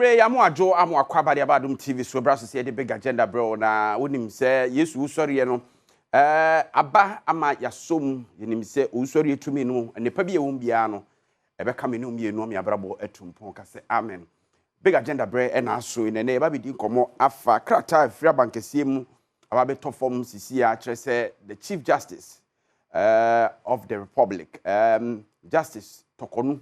Yamu ajo amu akwaba de Adom TV so bra so say the big agenda bro na wonim say Yesu usori no aba ama yasom yenim say usori etumi no nepa bi ewum bia no ebeka me no mienu me abrabo etumpon ka say amen. Big agenda bre e na so ne ne ba bi di komo afa krata afria bankesie mu aba be to form sisia kire say the Chief Justice of the Republic Justice Torkonoo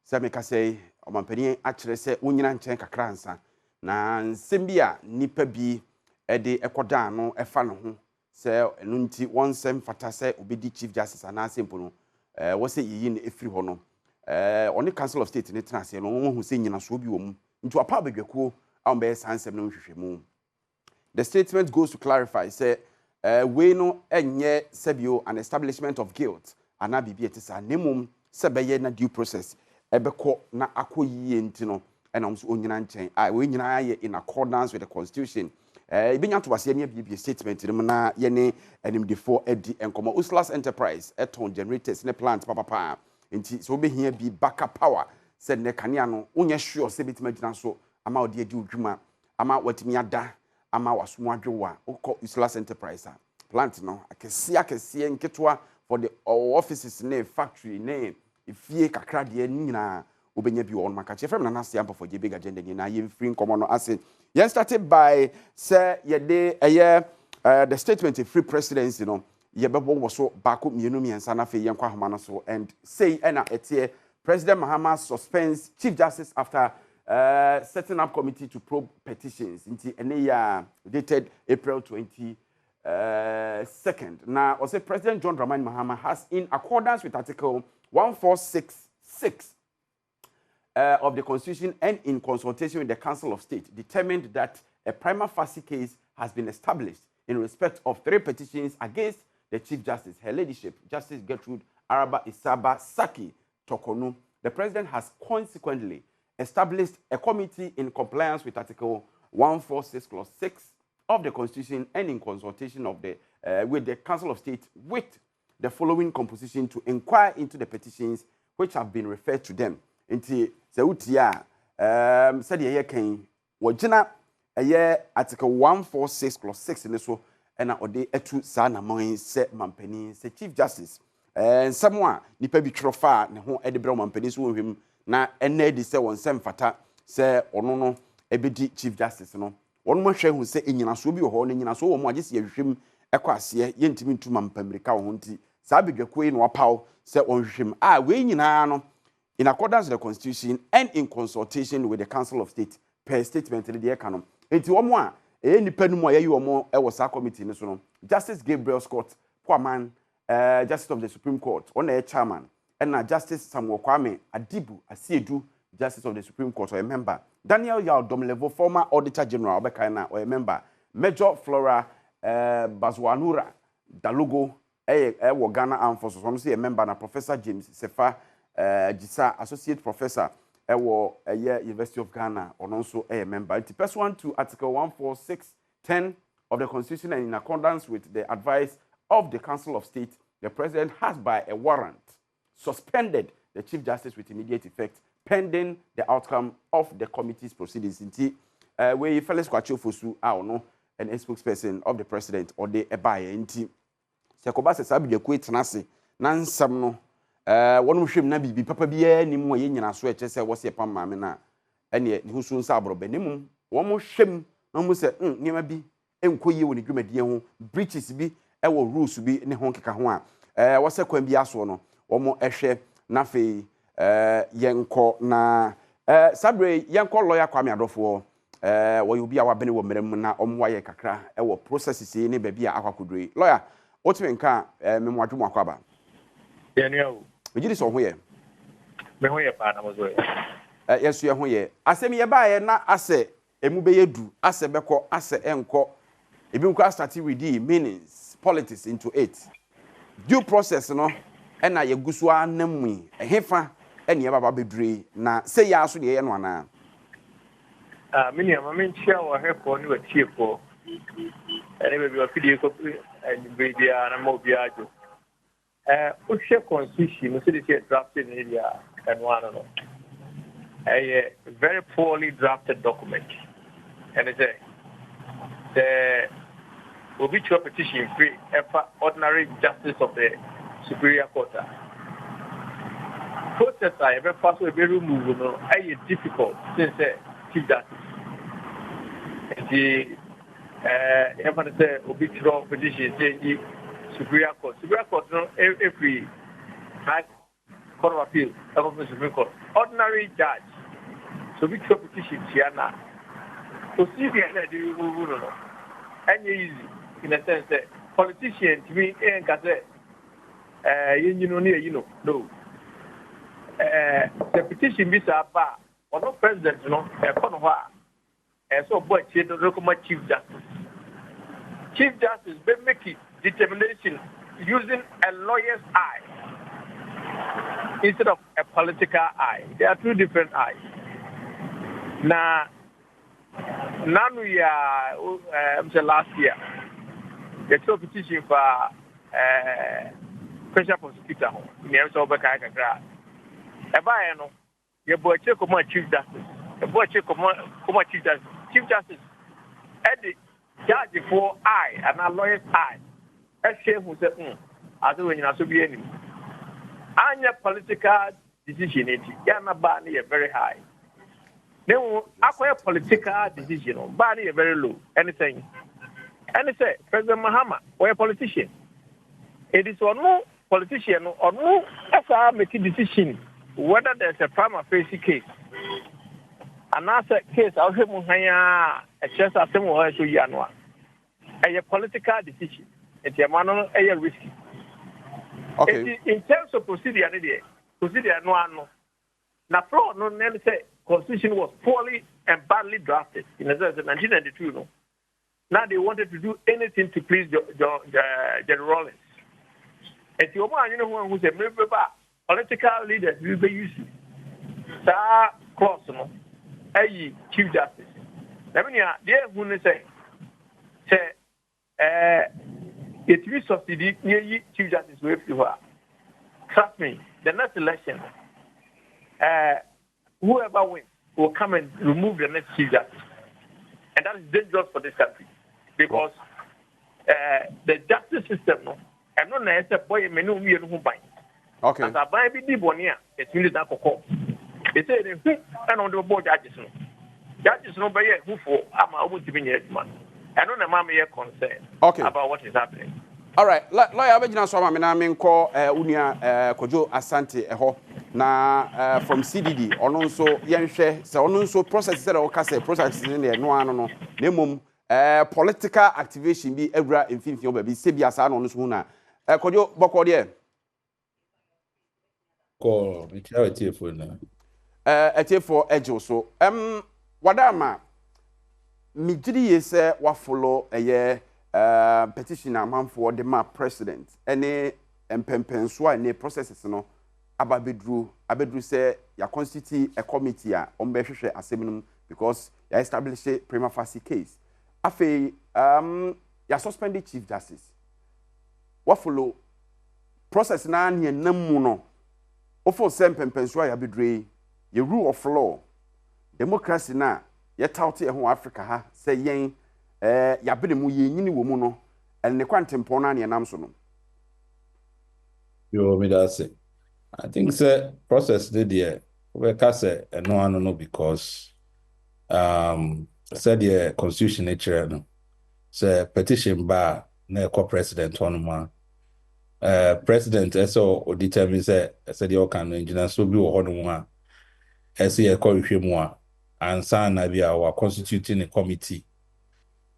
say me ka say omampani akire se wonyina nchen kakra nsa na nsem bia nipa bi ede ekoda no efa no ho se enu nti wonsem fata se obedi Chief Justice ana sempo no wo se yiyi ne efiri ho no oni Council of State ne tena se no wo hu se nyina so bi wo mu nti apa badwakuo ambe sansem no hwehwemu. The statement goes to clarify say we no enye sebio an establishment of guilt ana bibi etisa nemum sebeye na due process ebeko na akoyie ntino ena omso onyina nchen we nyina ye in accordance with the constitution ibinya to wase ne bibi statement ni na ye ne enimdefo edi enkomo Uslas Enterprise eton generators ne plant papa nti so obehia bi backup power said ne kanea no onye sure se betima gina so ama odi edi odwuma ama watimi ada ama wasomo adwewa ukọ Uslas Enterprise plant no akese nketwa for the offices ne factory ne ifie kakra de nyina obenya bi won maka che frem na nase ampa for big agenda ni na ye free nkomo no ase ye started by say ye de the statement of free presidency no ye bebo wo so bako mienu miensa na fe ye nkwa homa no so and say na etie President Mahama suspends Chief Justice after setting up committee to probe petitions into dated April 22nd. Now, also President John Dramani Mahama has, in accordance with Article 1466 of the Constitution and in consultation with the Council of State, determined that a prima facie case has been established in respect of 3 petitions against the Chief Justice, Her Ladyship, Justice Gertrude Torkonoo. The President has consequently established a committee in compliance with Article 146 Clause 6 of the Constitution and in consultation of the with the Council of State with the following composition to inquire into the petitions which have been referred to them. Inti Zautia said ye can wajina Article 146 Clause 6 in so and ode etu sana moin se mampeni se Chief Justice and someone nipa bi trofa ne ho edebra mampeni so hwem na ene di se won sem fata se ono no ebedi Chief Justice no won mo hwe hu se enyina so bi ho no nyina so wo mo agese yehwem ekwa ase ye ntimi ntuma mpamirika ho nti sa bedwakoi no wapaw se on hwem we nyina no in accordance with the Constitution and in consultation with the Council of State per statement the dey kanom enti wo mo a nipa nu mo ayi wo mo e wo sa committee ni so no Justice Gabriel Scott Poaman Justice of the Supreme Court on the chairman and Justice Samuel Kwame Adibu Asiedu Justice of the Supreme Court or a member Daniel Yaodomlevo former Auditor General Obekana or a member Major Flora Bazwanura Dalogo Ghana Armed Forces one say a member na Professor James Sefa Jisa Associate Professor University of Ghana or also a member it pursuant to Article 146(10) of the Constitution and in accordance with the advice of the Council of State, the President has by a warrant suspended the Chief Justice with immediate effect pending the outcome of the committee's proceedings. We fellas kwacho fosu no an spokesperson of the President or the ebaye nti sekoba se sabi de ku etenase na nsam no wonu hwem na bibi papa biya ni mo ye nyina so eche se wo se pam maame na ene ni husu nsa abrobe nimum wo mo hwem na mo se niema bi enkoyie woni dwumadie ho breaches bi ewo rules bi ne ho keka ho a wose kwan bi aso no wo mo ehwe na fe yenko na sabre yenko lawyer Kwame Adofo wo yobi a wabene wo merem na omwaye kakra ewo processes ne ba bi a akwakodre lawyer otime nka memwadwum akwaba yenio ejiri so ho ye me ho ye pa na mozo yesu ye ho ye asem ye ba ye na ase emu be yedu ase beko ase enko ebi nko start with the meanings politics into it due process no na ye gusu anamui ehefa ene baba bedure na say ya so de ye no ana mini ama chia wa hepo ni wa chiefo ene be bi wa fidi ko be dia na mo bi ajo o che constitution no se de drafted in area and one no a very poorly drafted document. And it's the obituary petition free ordinary justice of the Superior Court. Process I ever pass will be removed, difficult since Chief Justice. The ever say obituary petition say Superior Court. Superior Court, every High Court of Appeal, Supreme Court, ordinary judge. So obituary petition here now. So see the do and easy in a sense that politicians to me ain't got that no. The petition be a bar or no president, and so boy, Chief Justice. Chief Justice, they make it determination using a lawyer's eye instead of a political eye. There are two different eyes. Now we are, last year, the two petition for special prosecutor. Never saw Bakaka. Ebayano, your boy check on my Chief Justice. The boy check on my Chief Justice. Chief Justice, Eddie, judge for eye and a lawyer's eye. That's shame who said, I do when you are so be enemy. And your political decision, Yana Barney very high. Then acquire political decision, Barney very low. Anything. And they say, President Mahama, or a politician. It is or no politician or no SR making decision whether there's a prima facie case. Another case, I'll have a chance of some way to Yanwa. A political decision. It's a man a risky. Okay. In terms of procedure no. Now, no, never say constitution was poorly and badly drafted in the 1992. No. Now they wanted to do anything to please General Rawlings. And the woman, who said, political leaders will be using that clause, Chief Justice. Let me hear, who say, it will subsidy near Chief Justice with you. Trust me, the next election, whoever wins will come and remove the next Chief Justice. And that is dangerous for this country because the justice system, and not necessarily boy, many who buy. Okay. As a baby did one year, it's really that for they say and on the board judges. Judges no by who for I'm going to be here, man. I don't know, mamma, you're concerned about what is happening. All right, lawyer Abedina Swama, I mean, call Unia Kojo Asante na from CDD, or also Yanshe, so also process that or case process in there, no, nemum political activation be every in 50 baby, Sebia San on this one. Kojo Bokodia. Call me charity for now. A tape for Edge so. Wadama, me jiri say wa follow a year. Petition a man for the map president any empempenso a ne processes no ababedru say ya constitute a committee a ombehwehwe asem because ya establish a prima facie case afi ya suspended chief justice what follow process na ne namu no ofo say empempenso ya bedru ye rule of law democracy na ye taught ho Africa ha say yen ya bene mu ye nyini wo mu no el ne kwantempon na ne nam so no You me that say I think say process did there we can say no because said the constitution nature no say petition bar na president on ma president so determine say said the can engineer so bi wo ho no a say e ko hwehwe mu a ansa na bi our constituting a committee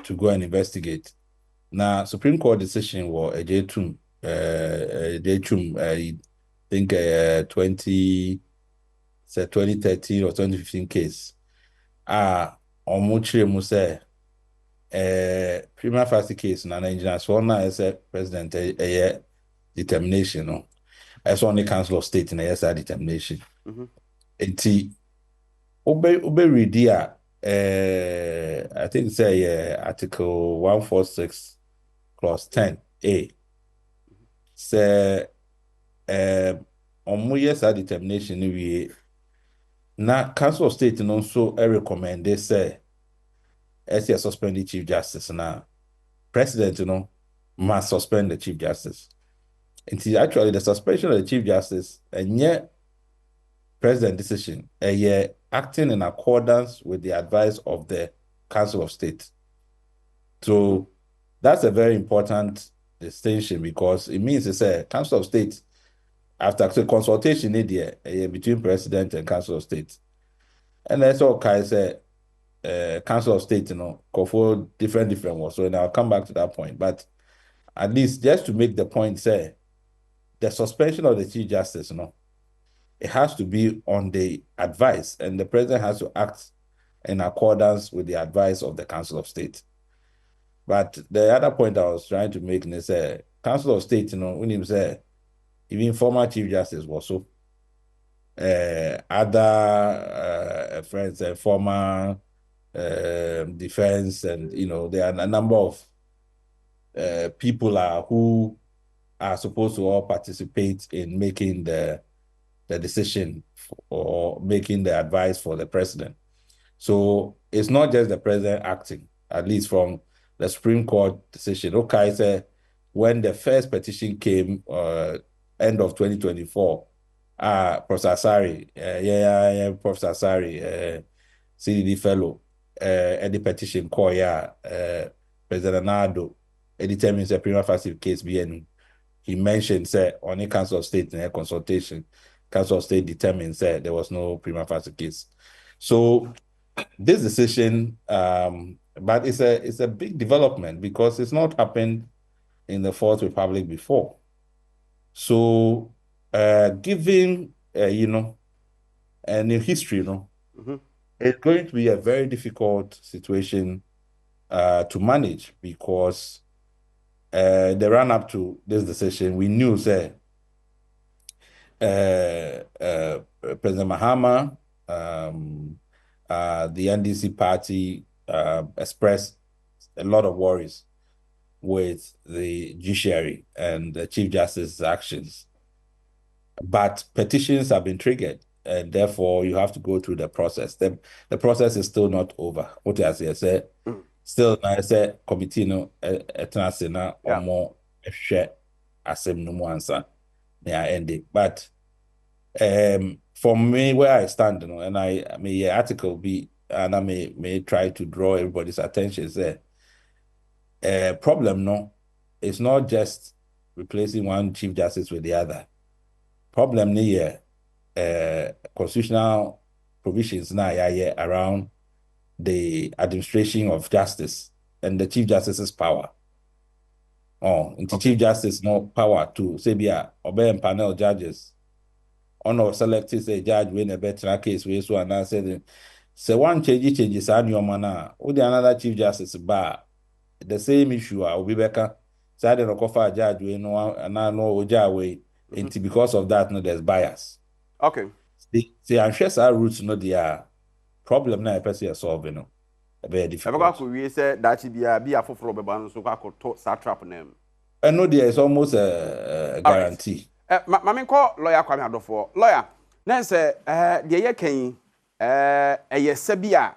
to go and investigate. Now, Supreme Court decision was a J2, I think 2013 or 2015 case. Omuchire Muse, prima facie case, na engineer sworn as a president a determination. No, as only Council of State in a determination. Enti, Obe redia. I think say Article 146 Clause 10A say on yes determination we Now, Council of State also recommend they say as you suspend the Chief Justice now. President, must suspend the Chief Justice. It is actually the suspension of the Chief Justice and yet President decision, acting in accordance with the advice of the Council of State. So that's a very important distinction because it means it's a Council of State after a consultation between President and Council of State. And that's all kind of Council of State, call for different ones. So now I'll come back to that point. But at least just to make the point, say the suspension of the Chief Justice, it has to be on the advice, and the president has to act in accordance with the advice of the Council of State. But the other point I was trying to make is Council of State, when you say even former Chief Justice was so other friends and former defense, and there are a number of people who are supposed to all participate in making the decision or making the advice for the president. So it's not just the president acting, at least from the Supreme Court decision. Okay, so when the first petition came, end of 2024, Professor Asari, Professor Asari, CDD fellow, the petition call, President Nado, determines a prima facie case being. He mentioned, on the Council of State in a consultation, Council of State determined, there was no prima facie case. So this decision, but it's a big development because it's not happened in the Fourth Republic before. So given a new history, it's going to be a very difficult situation to manage because the run up to this decision, we knew President Mahama, the NDC party expressed a lot of worries with the judiciary and the Chief Justice's actions. But petitions have been triggered, and therefore you have to go through the process. The process is still not over. What I say, still, I say committee etnasena or more share asem no more answer. Ending. But for me, where I stand, and I may article be, and I may try to draw everybody's attention is problem. It's not just replacing one Chief Justice with the other. Problem here, constitutional provisions now around the administration of justice and the Chief Justice's power. Chief Justice no power to say obey panel judges. Selected a judge when a better case we so and I said one changes on your manner. With another Chief Justice bar the same issue will be better. Side and a judge we know and I know way. Because of that, there's bias. Okay. See, I'm sure our roots the problem now person solving. Very difficult. We say that be a for so I could start trap name. I know there is almost a guarantee. Mammy call lawyer Kwame Adofo. Lawyer, then say, the year came, yes, Sabia,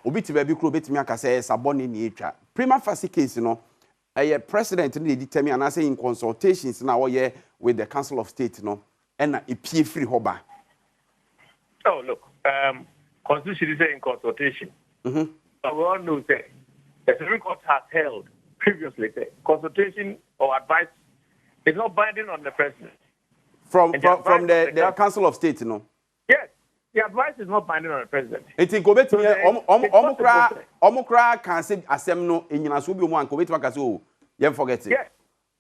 Obiti baby crew bit me a say, Saboni nature. Prima facie case, a president in the determine and I say in consultations now year with the Council of State, and a PA free hoba. Oh, look, Constitution is in consultation. We all know that the Supreme Court has held previously consultation or advice is not binding on the president. From the Council of State, Yes, the advice is not binding on the president. It is go bet me omukra can say asem no enyina so bi mo an go bet maka so you forget it.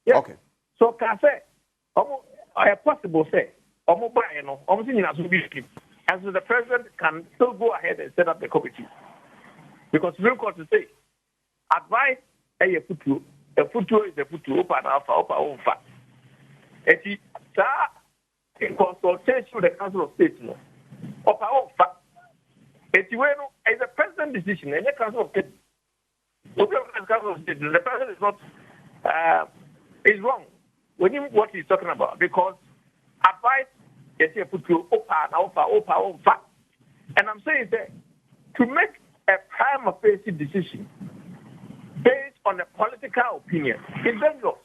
Yes. Okay. So can say possible say buy no enyina so bi keep. And so the president can still go ahead and set up the committee. Because Supreme Court to say advice a futu is a futu open alpha open. In consultation with the Council of State, is a president decision, and the Council of State. The president is not is wrong when what he's talking about because advice is a put you open. And I'm saying that to make a prima facie decision based on a political opinion is dangerous.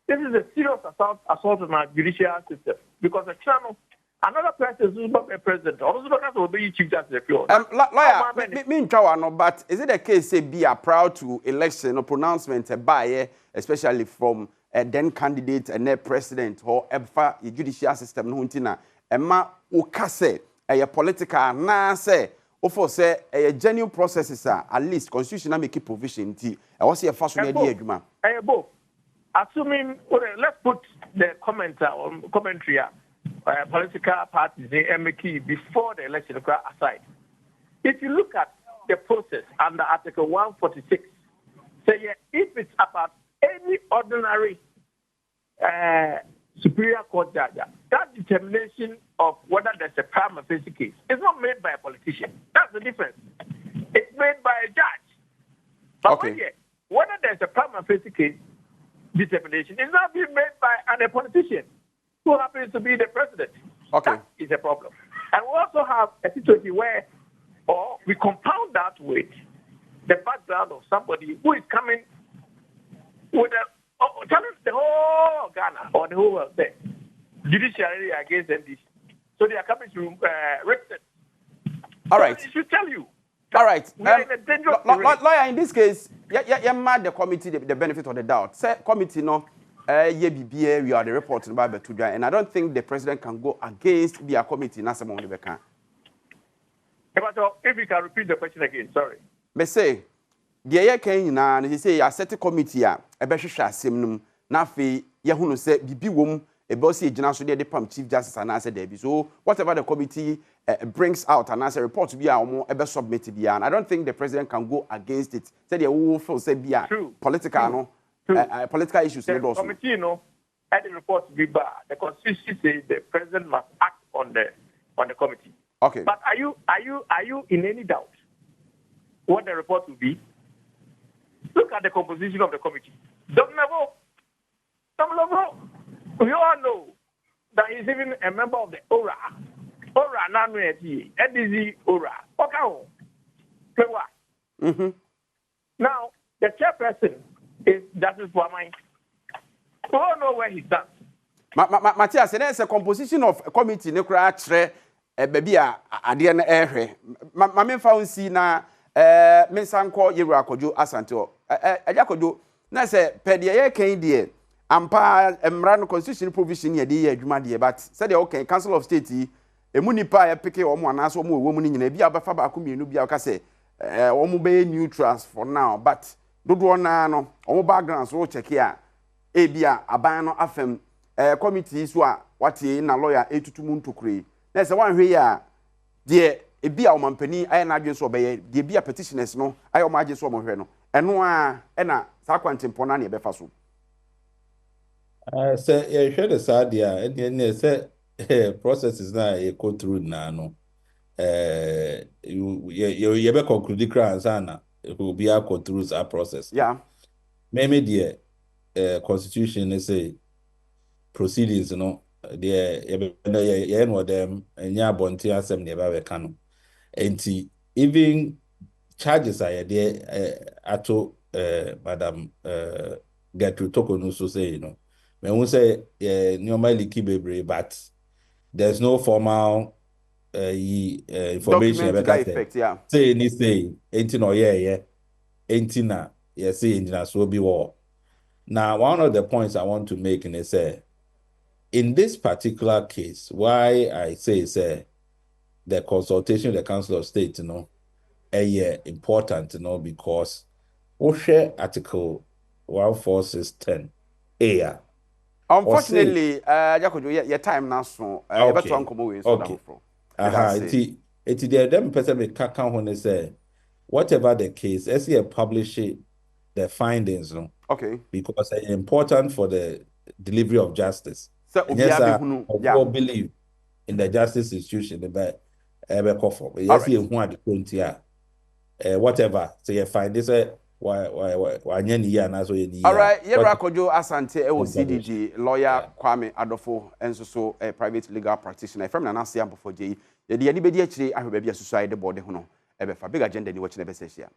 This is a serious assault on our judicial system because a channel, another person who's not a president, also will be chief justice. Lawyer, but is it a case say be a proud to election or pronouncement by especially from a then candidate and a president or ever a judicial system no huntina emma ukase a political na say ofo say a genuine processes at least constitution make provision ti I was here first one dey adwuma assuming let's put the commentary political parties in before the election aside. If you look at the process under Article 146, say if it's about any ordinary Superior Court judge, that determination of whether there's a prima facie case is not made by a politician. That's the difference. It's made by a judge. But whether there's a prima facie case determination is not being made by a politician who happens to be the president. That is a problem. And we also have a situation where, or we compound that with the background of somebody who is coming with challenge the whole Ghana or the whole world there, judiciary against MDC. So they are coming to represent. All right. So it should tell you. All right. Lawyer, in this case, you mad the committee the benefit of the doubt. Say committee no, we are the reporting by Betuja, and I don't think the president can go against the committee. Na some only can. If you can repeat the question again, sorry. Me say, the year can na he say a set committee a behwehwe asem num na fe ye hunu say bibi wom e be say gina so de pam chief justice and answer there. So whatever the committee brings out and answer report to be a be submitted here, and I don't think the president can go against it. Say the who feel say be a political political issues. The committee at the report to be bad. The constitution says the president must act on the committee. Okay. But are you in any doubt what the report will be? Look at the composition of the committee. Domnavo, we all know that he's even a member of the ORA. ORA, Nanueti, NDZ ORA. Okay. Now, the chairperson is Justice Kwame. We all know where he stands. Matthias, there's a composition of a committee, baby, adie na ehwe ma me fa unsi na me sanko yeru akojo asanto ajakojo na se pede ye kan die ampa emra no constitution provision ye de ye adwuma de but said the okay council of state emu nipa ya peke omo anaso omo ewo mu ni nyina bia obefa ba ko mienu bia ka se omo be neutrals for now but dodo na no omo background so check ya e bia aban no afem committee so a wate na lawyer etutumu ntokure na se wan hwe ya de ebi a omampani aye na adwen so obeye de ebi a petitioners no aye omagye so omhwe no eno a na sa kwantempo na ne be fa so say you share the sad dia and say processes na e go through na no you be conclude crans na it will be a go through that process maybe the constitution say proceedings no the know them nya bonti asem ne ba we kanu enti even charges are there ato madam Gertrude Torkonoo so say when we say normally kibebre but there's no formal information about that effect say any say enti no enti na say engineer so be war. Now one of the points I want to make is in this particular case, why I say the consultation of the Council of State, important, because OSHA Article 14610A. Unfortunately, your time now so. It's them person me kaka when say whatever the case, as you publish it, the findings, because it's important for the delivery of justice. So yes, I believe in the justice institution. Yes, you want the whatever. So you find this why all right, Yerakojo Asante CDG lawyer Kwame Adofo and so a private legal practitioner from Nanasia before J. ye de ye ni bedi akire ahwe ba bia susuide board ho no ebe fa big agenda ni wo kine be sehia